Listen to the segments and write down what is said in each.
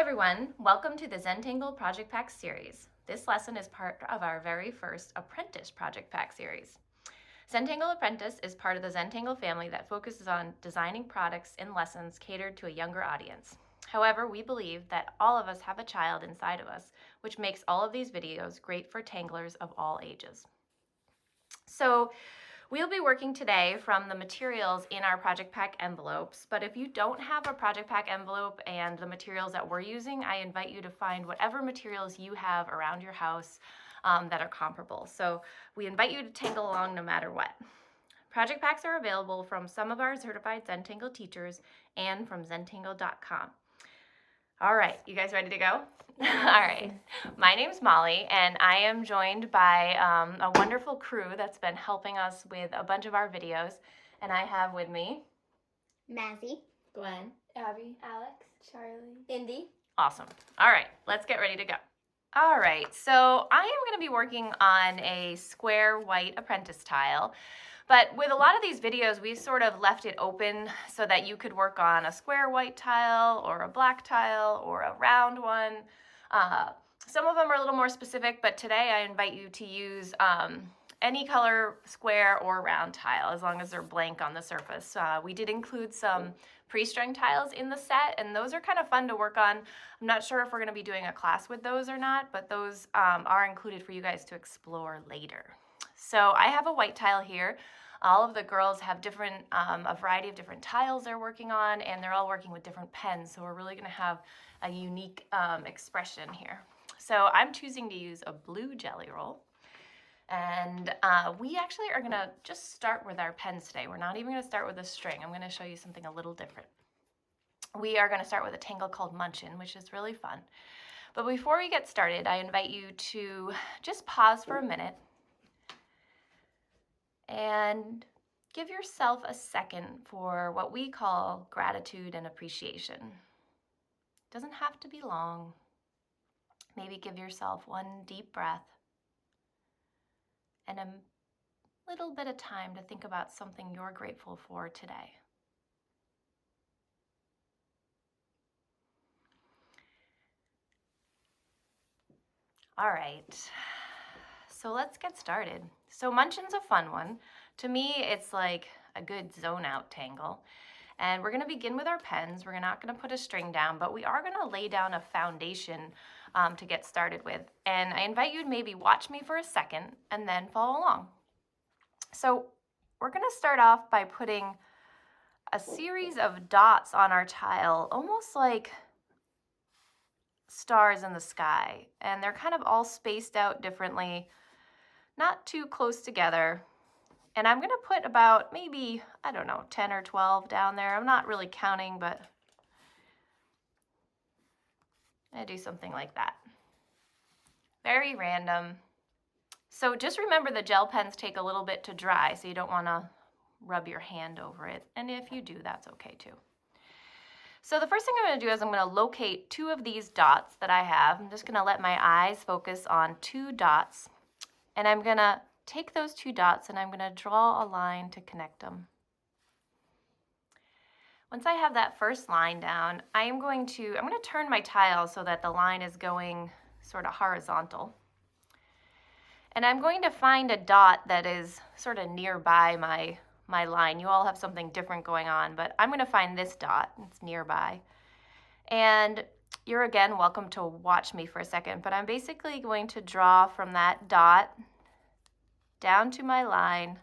everyone, welcome to the Zentangle Project Pack series. This lesson is part of our very first Apprentice Project Pack series. Zentangle Apprentice is part of the Zentangle family that focuses on designing products and lessons catered to a younger audience. However, we believe that all of us have a child inside of us, which makes all of these videos great for tanglers of all ages. So, we'll be working today from the materials in our project pack envelopes, but if you don't have a project pack envelope and the materials that we're using, I invite you to find whatever materials you have around your house that are comparable. So we invite you to tangle along no matter what. Project packs are available from some of our certified Zentangle teachers and from zentangle.com. All right, you guys ready to go? All right, my name's Molly, and I am joined by a wonderful crew that's been helping us with a bunch of our videos. And I have with me Mazzy, Gwen, Abby, Alex, Charlie, Indy. Awesome. All right, let's get ready to go. All right, so I am going to be working on a square white apprentice tile. But with a lot of these videos, we sort of left it open so that you could work on a square white tile or a black tile or a round one. Some of them are a little more specific, but today I invite you to use any color square or round tile as long as they're blank on the surface. We did include some pre-strung tiles in the set, and those are kind of fun to work on. I'm not sure if we're going to be doing a class with those or not, but those are included for you guys to explore later. So I have a white tile here. All of the girls have a variety of different tiles they're working on, and they're all working with different pens, so we're really going to have a unique expression here. So I'm choosing to use a blue jelly roll, and we actually are going to just start with our pens today. We're not even going to start with a string. I'm going to show you something a little different. We are going to start with a tangle called Munchin, which is really fun. But before we get started, I invite you to just pause for a minute and give yourself a second for what we call gratitude and appreciation. It doesn't have to be long. Maybe give yourself one deep breath and a little bit of time to think about something you're grateful for today. All right, so let's get started. So munchin's a fun one. To me, it's like a good zone out tangle. And we're gonna begin with our pens. We're not gonna put a string down, but we are gonna lay down a foundation to get started with. And I invite you to maybe watch me for a second and then follow along. So we're gonna start off by putting a series of dots on our tile, almost like stars in the sky. And they're kind of all spaced out differently, not too close together. And I'm gonna put about maybe, 10 or 12 down there. I'm not really counting, but I do something like that. Very random. So just remember the gel pens take a little bit to dry, so you don't wanna rub your hand over it. And if you do, that's okay too. So the first thing I'm gonna do is I'm gonna locate two of these dots that I have. I'm just gonna let my eyes focus on two dots. And I'm gonna take those two dots and I'm gonna draw a line to connect them. Once I have that first line down, I'm gonna turn my tile so that the line is going sort of horizontal. And I'm going to find a dot that is sort of nearby my line. You all have something different going on, but I'm gonna find this dot, it's nearby. And you're again welcome to watch me for a second, but I'm basically going to draw from that dot down to my line,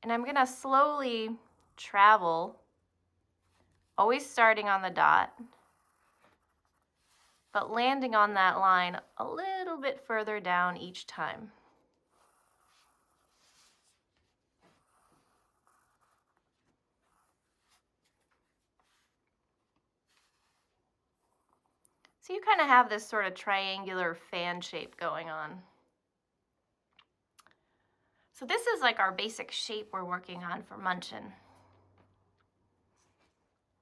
and I'm gonna slowly travel, always starting on the dot, but landing on that line a little bit further down each time. So you kind of have this sort of triangular fan shape going on. So this is like our basic shape we're working on for munchin.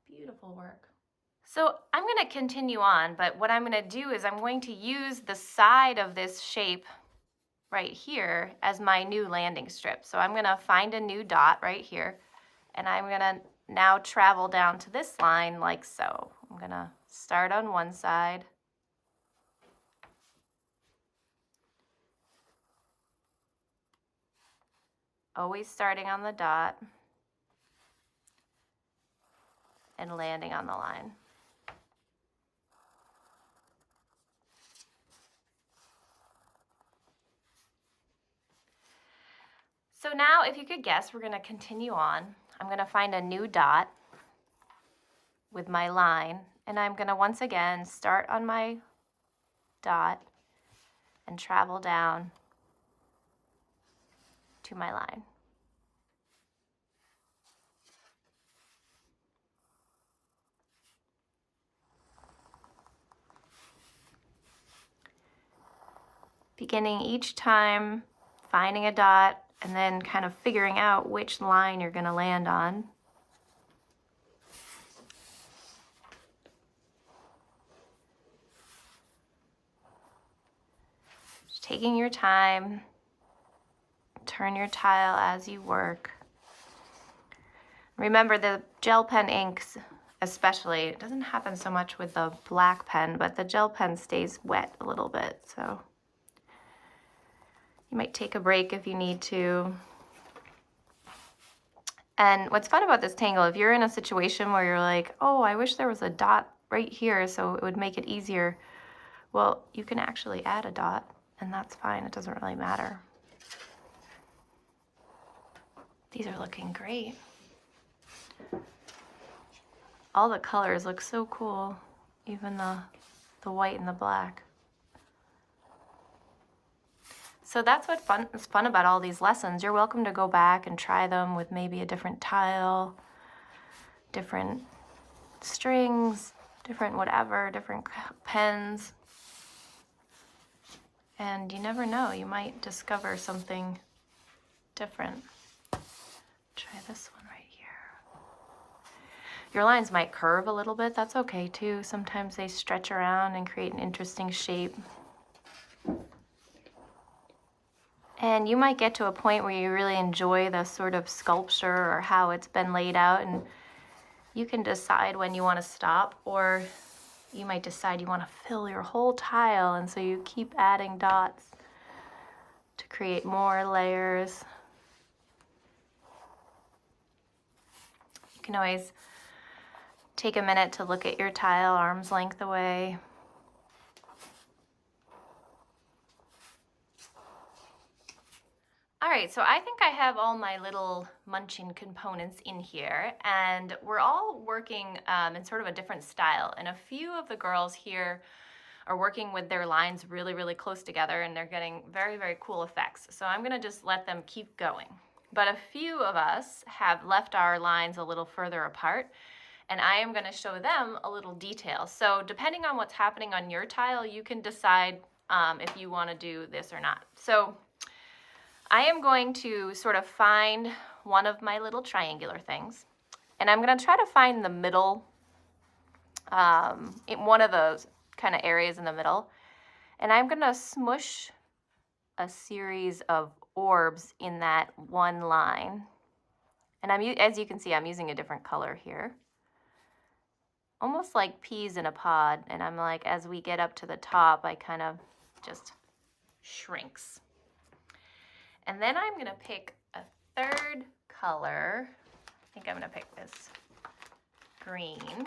Beautiful work. So I'm going to continue on, but what I'm going to do is I'm going to use the side of this shape right here as my new landing strip. So I'm going to find a new dot right here, and I'm going to now travel down to this line like so. I'm gonna start on one side. Always starting on the dot and landing on the line. So now, if you could guess, we're gonna continue on. I'm gonna find a new dot with my line, and I'm gonna once again start on my dot and travel down to my line. Beginning each time, finding a dot, and then kind of figuring out which line you're gonna land on. Just taking your time, turn your tile as you work. Remember, the gel pen inks especially, it doesn't happen so much with the black pen, but the gel pen stays wet a little bit, so you might take a break if you need to. And what's fun about this tangle, if you're in a situation where you're like, oh, I wish there was a dot right here so it would make it easier, well, you can actually add a dot, and that's fine. It doesn't really matter. These are looking great. All the colors look so cool, even the white and the black. So that's what is fun about all these lessons. You're welcome to go back and try them with maybe a different tile, different strings, different whatever, different pens. And you never know, you might discover something different. Try this one right here. Your lines might curve a little bit, that's okay too. Sometimes they stretch around and create an interesting shape. And you might get to a point where you really enjoy the sort of sculpture or how it's been laid out, and you can decide when you want to stop, or you might decide you want to fill your whole tile, and so you keep adding dots to create more layers. You can always take a minute to look at your tile arm's length away. All right, so I think I have all my little munchin components in here, and we're all working in sort of a different style. And a few of the girls here are working with their lines really, really close together, and they're getting very, very cool effects. So I'm gonna just let them keep going. But a few of us have left our lines a little further apart, and I am gonna show them a little detail. So depending on what's happening on your tile, you can decide if you wanna do this or not. So I am going to sort of find one of my little triangular things, and I'm going to try to find the middle, in one of those kind of areas in the middle, and I'm going to smush a series of orbs in that one line. And as you can see, I'm using a different color here, almost like peas in a pod. And I'm like, as we get up to the top, I kind of just shrinks. And then I'm gonna pick a third color. I think I'm gonna pick this green.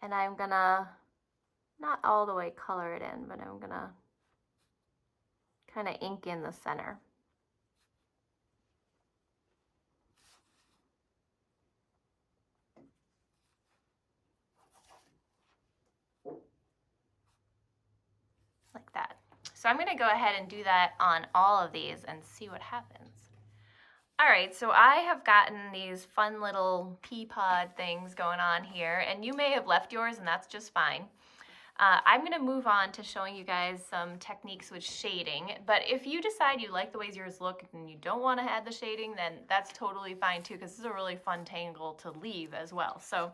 And I'm gonna, not all the way color it in, but I'm gonna kind of ink in the center. Like that. So I'm gonna go ahead and do that on all of these and see what happens. All right, so I have gotten these fun little pea pod things going on here, and you may have left yours, and that's just fine. I'm gonna move on to showing you guys some techniques with shading, but if you decide you like the ways yours look and you don't wanna add the shading, then that's totally fine too, because this is a really fun tangle to leave as well. So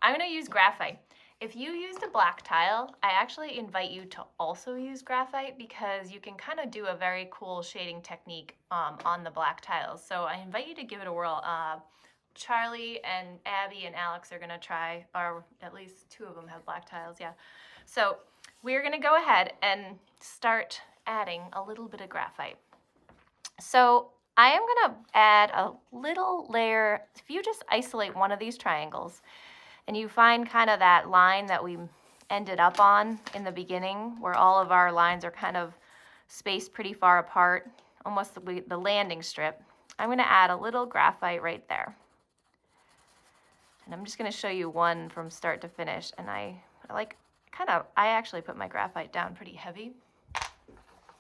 I'm gonna use graphite. If you used a black tile, I actually invite you to also use graphite, because you can kind of do a very cool shading technique on the black tiles. So I invite you to give it a whirl. Charlie and Abby and Alex are gonna try, or at least 2 of them have black tiles, yeah. So we're gonna go ahead and start adding a little bit of graphite. So I am gonna add a little layer. If you just isolate one of these triangles and you find kind of that line that we ended up on in the beginning, where all of our lines are kind of spaced pretty far apart, almost the landing strip, I'm gonna add a little graphite right there. And I'm just gonna show you one from start to finish. And I actually put my graphite down pretty heavy.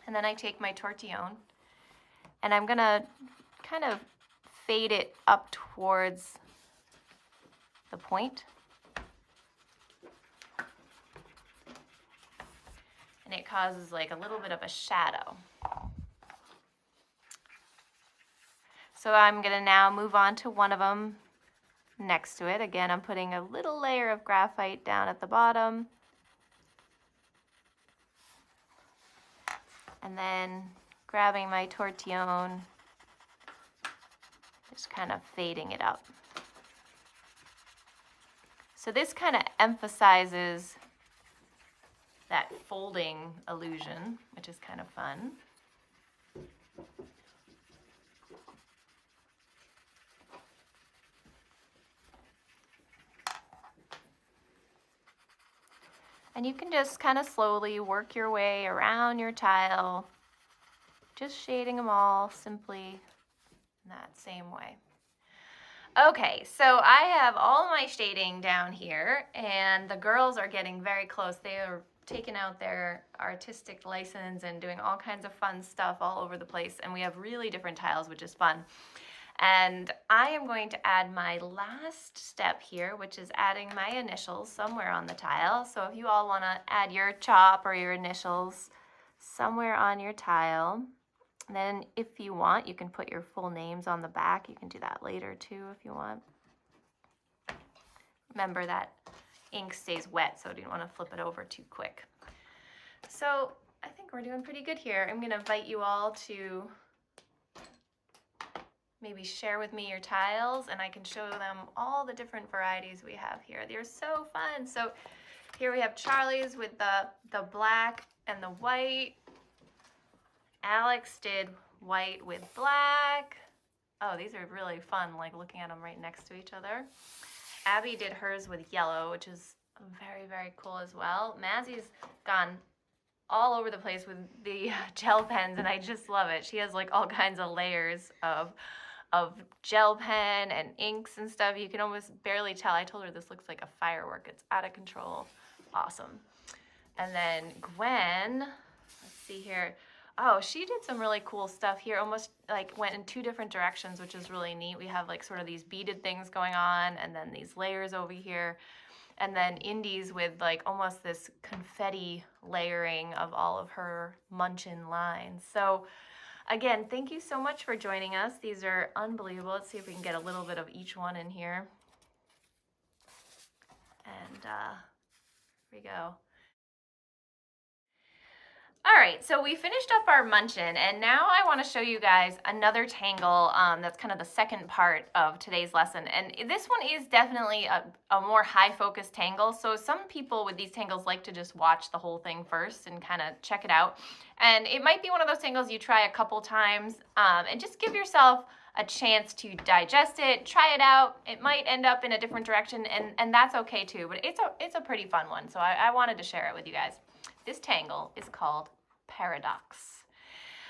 And then I take my tortillon and I'm gonna kind of fade it up towards the point. And it causes like a little bit of a shadow. So I'm gonna now move on to one of them next to it. Again, I'm putting a little layer of graphite down at the bottom. And then grabbing my tortillon, just kind of fading it up. So this kind of emphasizes that folding illusion, which is kind of fun. And you can just kind of slowly work your way around your tile, just shading them all simply in that same way. Okay, so I have all my shading down here, and the girls are getting very close. They are taking out their artistic license and doing all kinds of fun stuff all over the place, and we have really different tiles, which is fun. And I am going to add my last step here, which is adding my initials somewhere on the tile. So if you all want to add your chop or your initials somewhere on your tile, then if you want, you can put your full names on the back. You can do that later too if you want. Remember that ink stays wet, so you don't want to flip it over too quick. So I think we're doing pretty good here. I'm going to invite you all to maybe share with me your tiles, and I can show them all the different varieties we have here. They're so fun. So here we have Charlie's with the black and the white. Alex did white with black. Oh, these are really fun, like looking at them right next to each other. Abby did hers with yellow, which is very, very cool as well. Mazzy's gone all over the place with the gel pens, and I just love it. She has like all kinds of layers of gel pen and inks and stuff. You can almost barely tell. I told her this looks like a firework. It's out of control. Awesome. And then Gwen, let's see here. Oh, she did some really cool stuff here. Almost like went in 2 different directions, which is really neat. We have like sort of these beaded things going on, and then these layers over here. And then Indy's with like almost this confetti layering of all of her munchin lines. So again, thank you so much for joining us. These are unbelievable. Let's see if we can get a little bit of each one in here. And here we go. All right, so we finished up our munchin, and now I want to show you guys another tangle that's kind of the second part of today's lesson. And this one is definitely a more high-focus tangle, so some people with these tangles like to just watch the whole thing first and kind of check it out. And it might be one of those tangles you try a couple times and just give yourself a chance to digest it, try it out. It might end up in a different direction, and that's okay too, but it's a pretty fun one, so I wanted to share it with you guys. This tangle is called Paradox.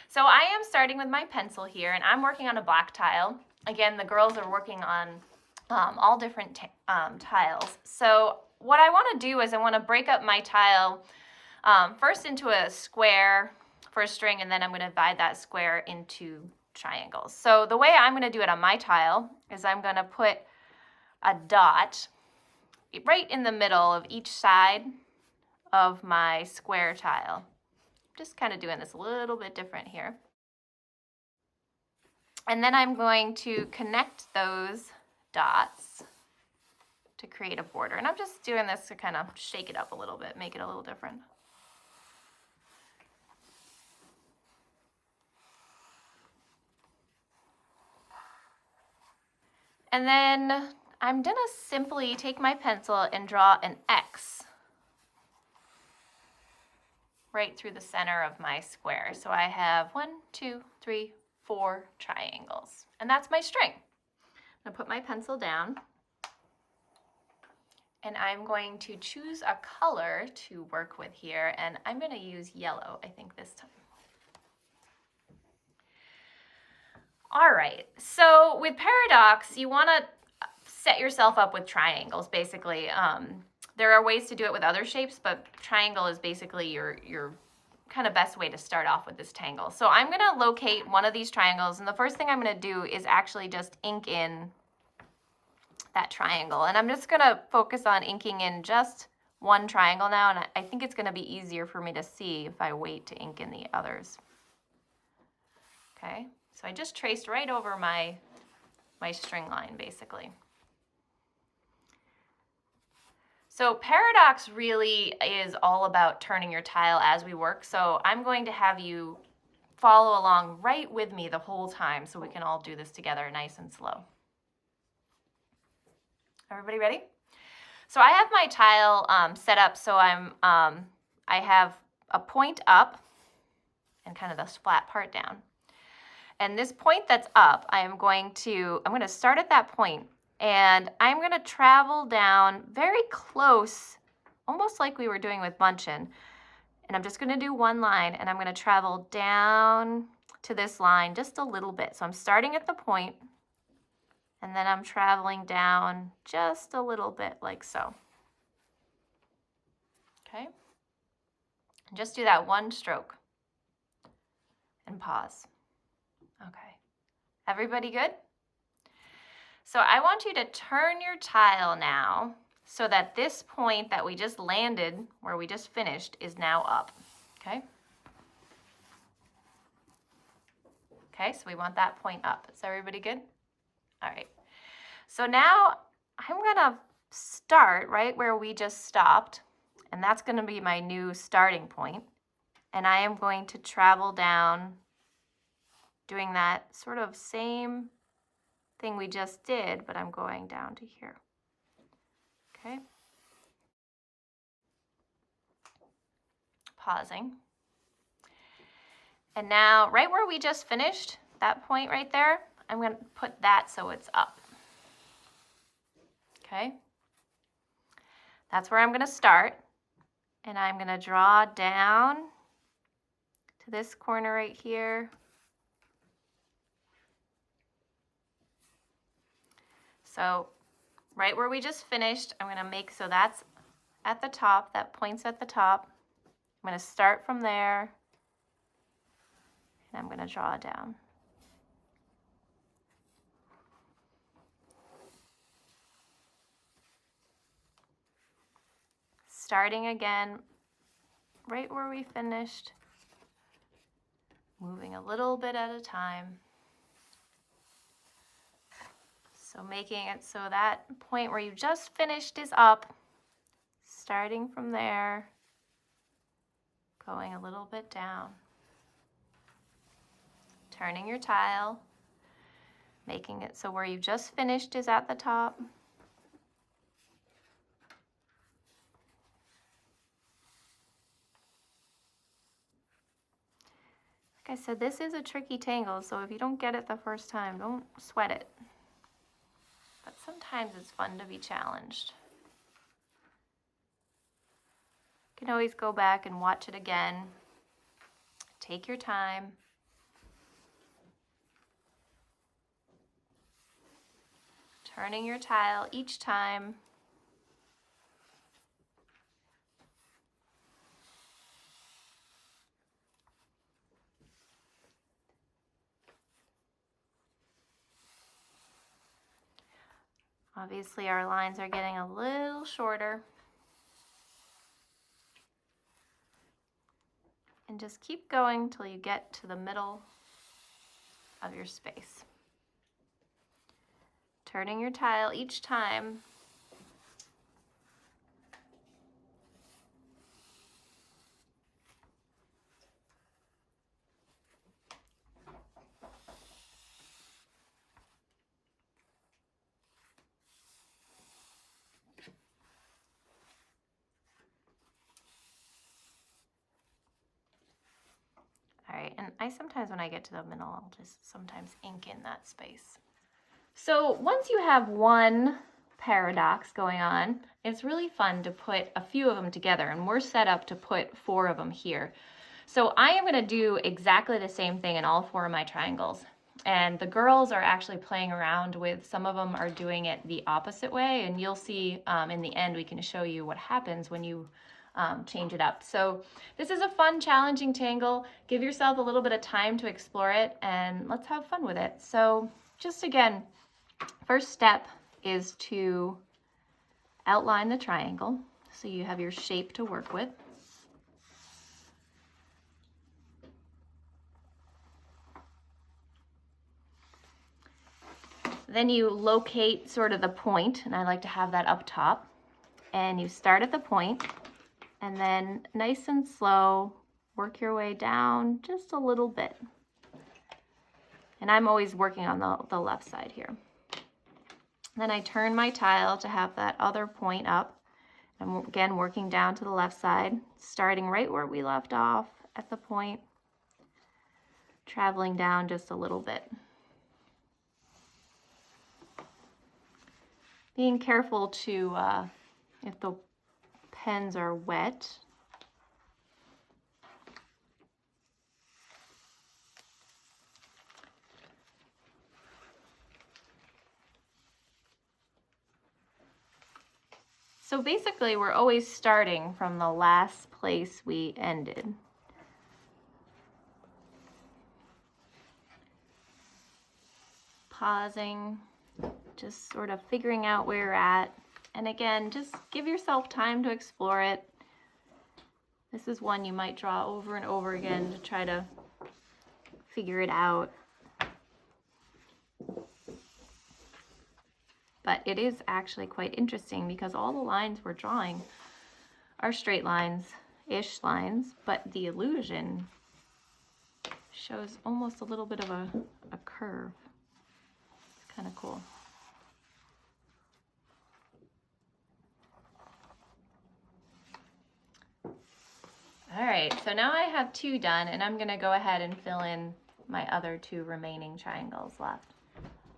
So I am starting with my pencil here, and I'm working on a black tile. Again, the girls are working on all different tiles. So what I want to do is I want to break up my tile first into a square for a string, and then I'm going to divide that square into triangles. So the way I'm going to do it on my tile is I'm going to put a dot right in the middle of each side of my square tile. Just kind of doing this a little bit different here. And then I'm going to connect those dots to create a border. And I'm just doing this to kind of shake it up a little bit, make it a little different. And then I'm gonna simply take my pencil and draw an X right through the center of my square. So I have 1, 2, 3, 4 triangles. And that's my string. I'm gonna put my pencil down. And I'm going to choose a color to work with here, and I'm going to use yellow, I think, this time. All right, so with Paradox, you want to set yourself up with triangles, basically. There are ways to do it with other shapes, but triangle is basically your kind of best way to start off with this tangle. So I'm going to locate one of these triangles, and the first thing I'm going to do is actually just ink in that triangle. And I'm just going to focus on inking in just one triangle now, and I think it's going to be easier for me to see if I wait to ink in the others. Okay, so I just traced right over my string line, basically. So Paradox really is all about turning your tile as we work, so I'm going to have you follow along right with me the whole time so we can all do this together nice and slow. Everybody ready? So I have my tile set up so I have a point up and kind of the flat part down. And this point that's up, I'm going to start at that point, and I'm going to travel down very close, almost like we were doing with munchin. And I'm just going to do one line, and I'm going to travel down to this line just a little bit. So I'm starting at the point, and then I'm traveling down just a little bit like so. Okay? And just do that one stroke and pause. Okay. Everybody good? So I want you to turn your tile now so that this point that we just landed, where we just finished, is now up. Okay? Okay, so we want that point up. Is everybody good? All right. So now I'm gonna start right where we just stopped, and that's gonna be my new starting point. And I am going to travel down doing that sort of same thing we just did, but I'm going down to here. Okay. Pausing. And now, right where we just finished, that point right there, I'm going to put that so it's up. Okay? That's where I'm going to start. And I'm going to draw down to this corner right here. So, right where we just finished, I'm going to make so that's at the top, that point's at the top. I'm going to start from there, and I'm going to draw down. Starting again, right where we finished, moving a little bit at a time. So making it so that point where you just finished is up, starting from there, going a little bit down. Turning your tile, making it so where you just finished is at the top. Like I said, this is a tricky tangle, so if you don't get it the first time, don't sweat it. But sometimes it's fun to be challenged. You can always go back and watch it again. Take your time. Turning your tile each time. Obviously, our lines are getting a little shorter. And just keep going till you get to the middle of your space. Turning your tile each time. right, and I sometimes when I get to the middle, I'll just sometimes ink in that space. So once you have one paradox going on, it's really fun to put a few of them together, and we're set up to put 4 of them here. So I am going to do exactly the same thing in all 4 of my triangles. And the girls are actually playing around with, some of them are doing it the opposite way, and you'll see in the end we can show you what happens when you change it up. So this is a fun, challenging tangle. Give yourself a little bit of time to explore it, and let's have fun with it. So just again, first step is to outline the triangle so you have your shape to work with. Then you locate sort of the point, and I like to have that up top. And you start at the point, and then nice and slow, work your way down just a little bit. And I'm always working on the left side here. Then I turn my tile to have that other point up. I'm again working down to the left side, starting right where we left off at the point, traveling down just a little bit. Being careful to, if the pens are wet, so basically we're always starting from the last place we ended. Pausing, just sort of figuring out where you're at. And again, just give yourself time to explore it. This is one you might draw over and over again to try to figure it out. But it is actually quite interesting because all the lines we're drawing are straight lines-ish lines, but the illusion shows almost a little bit of a curve. It's kind of cool. All right, so now I have 2 done, and I'm gonna go ahead and fill in my other 2 remaining triangles left.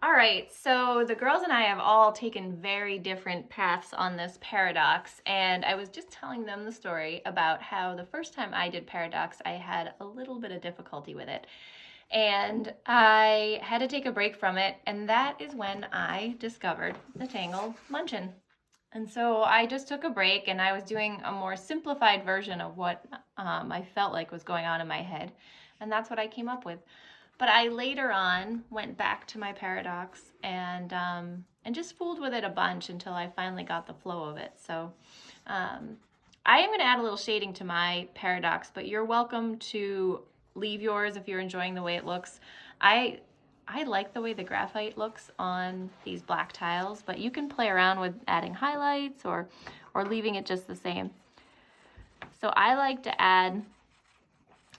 All right, so the girls and I have all taken very different paths on this paradox, and I was just telling them the story about how the first time I did paradox, I had a little bit of difficulty with it. And I had to take a break from it, and that is when I discovered the Tangle munchin. And so I just took a break, and I was doing a more simplified version of what I felt like was going on in my head, and that's what I came up with. But I later on went back to my paradox and just fooled with it a bunch until I finally got the flow of it. So I am going to add a little shading to my paradox, but you're welcome to leave yours if you're enjoying the way it looks. I like the way the graphite looks on these black tiles, but you can play around with adding highlights or leaving it just the same. So I like to add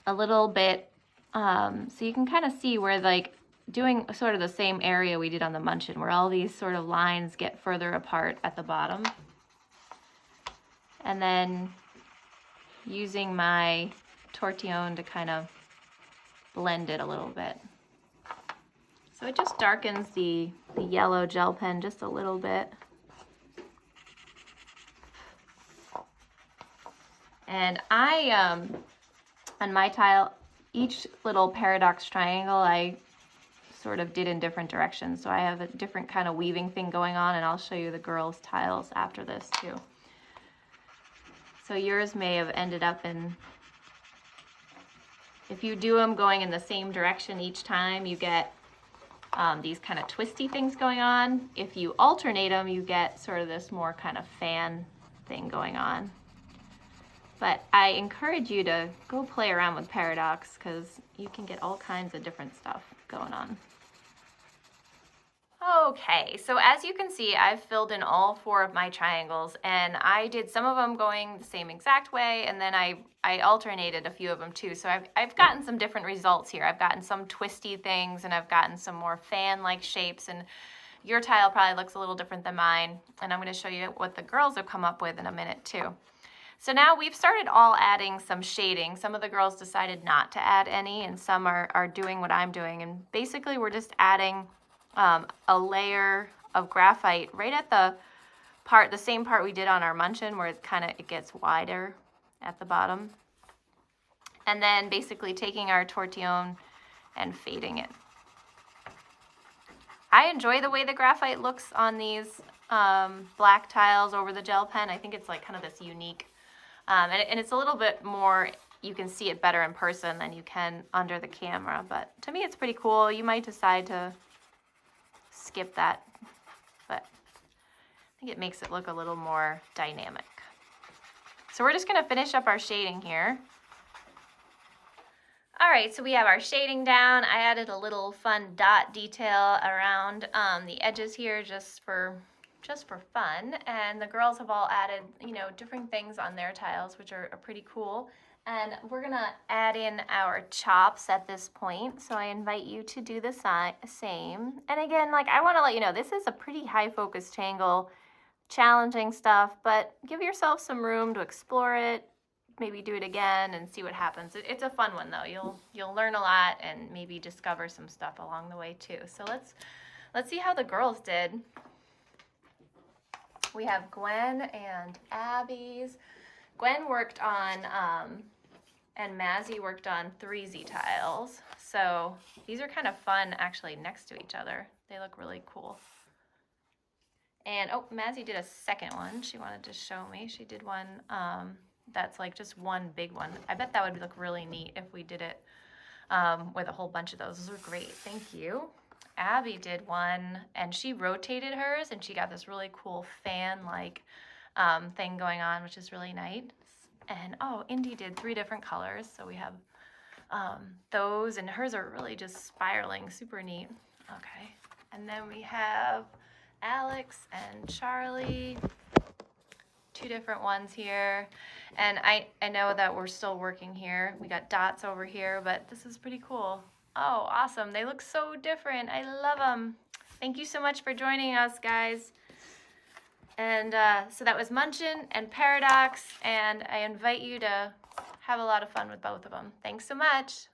a little bit, so you can kind of see where, like, doing sort of the same area we did on the munchin, where all these sort of lines get further apart at the bottom. And then using my tortillon to kind of blend it a little bit. So it just darkens the yellow gel pen just a little bit. And I, on my tile, each little paradox triangle I sort of did in different directions. So I have a different kind of weaving thing going on, and I'll show you the girls' tiles after this too. So yours may have ended up in, if you do them going in the same direction each time, you get these kind of twisty things going on. If you alternate them, you get sort of this more kind of fan thing going on. But I encourage you to go play around with paradox because you can get all kinds of different stuff going on. Okay, so as you can see, I've filled in all 4 of my triangles, and I did some of them going the same exact way, and then I alternated a few of them too. So I've gotten some different results here. I've gotten some twisty things, and I've gotten some more fan-like shapes, and your tile probably looks a little different than mine, and I'm going to show you what the girls have come up with in a minute too. So now we've started all adding some shading. Some of the girls decided not to add any, and some are doing what I'm doing. And basically we're just adding a layer of graphite right at the same part we did on our munchin, where it gets wider at the bottom. And then basically taking our tortillon and fading it. I enjoy the way the graphite looks on these black tiles over the gel pen. I think it's like kind of this unique, and it's a little bit more, you can see it better in person than you can under the camera, but to me it's pretty cool. You might decide to skip that, but I think it makes it look a little more dynamic. So we're just gonna finish up our shading here. All right, so we have our shading down. I added a little fun dot detail around the edges here just for fun. And the girls have all added, different things on their tiles, which are pretty cool. And we're gonna add in our chops at this point. So I invite you to do the same. And again, like, I wanna let you know, this is a pretty high focus tangle, challenging stuff, but give yourself some room to explore it. Maybe do it again and see what happens. It's a fun one though. You'll learn a lot and maybe discover some stuff along the way too. So let's see how the girls did. We have Gwen and Abby's. Gwen worked on and Mazzy worked on 3Z tiles. So these are kind of fun actually next to each other. They look really cool. And oh, Mazzy did a second one. She wanted to show me. She did one that's like just one big one. I bet that would look really neat if we did it with a whole bunch of those. Those are great, thank you. Abby did one and she rotated hers and she got this really cool fan-like thing going on, which is really nice. And oh, Indy did 3 different colors. So we have those, and hers are really just spiraling, super neat. Okay, and then we have Alex and Charlie. 2 different ones here, and I know that we're still working here. We got dots over here, but this is pretty cool. Oh, awesome. They look so different. I love them. Thank you so much for joining us, guys. And so that was Munchin and Paradox, and I invite you to have a lot of fun with both of them. Thanks so much.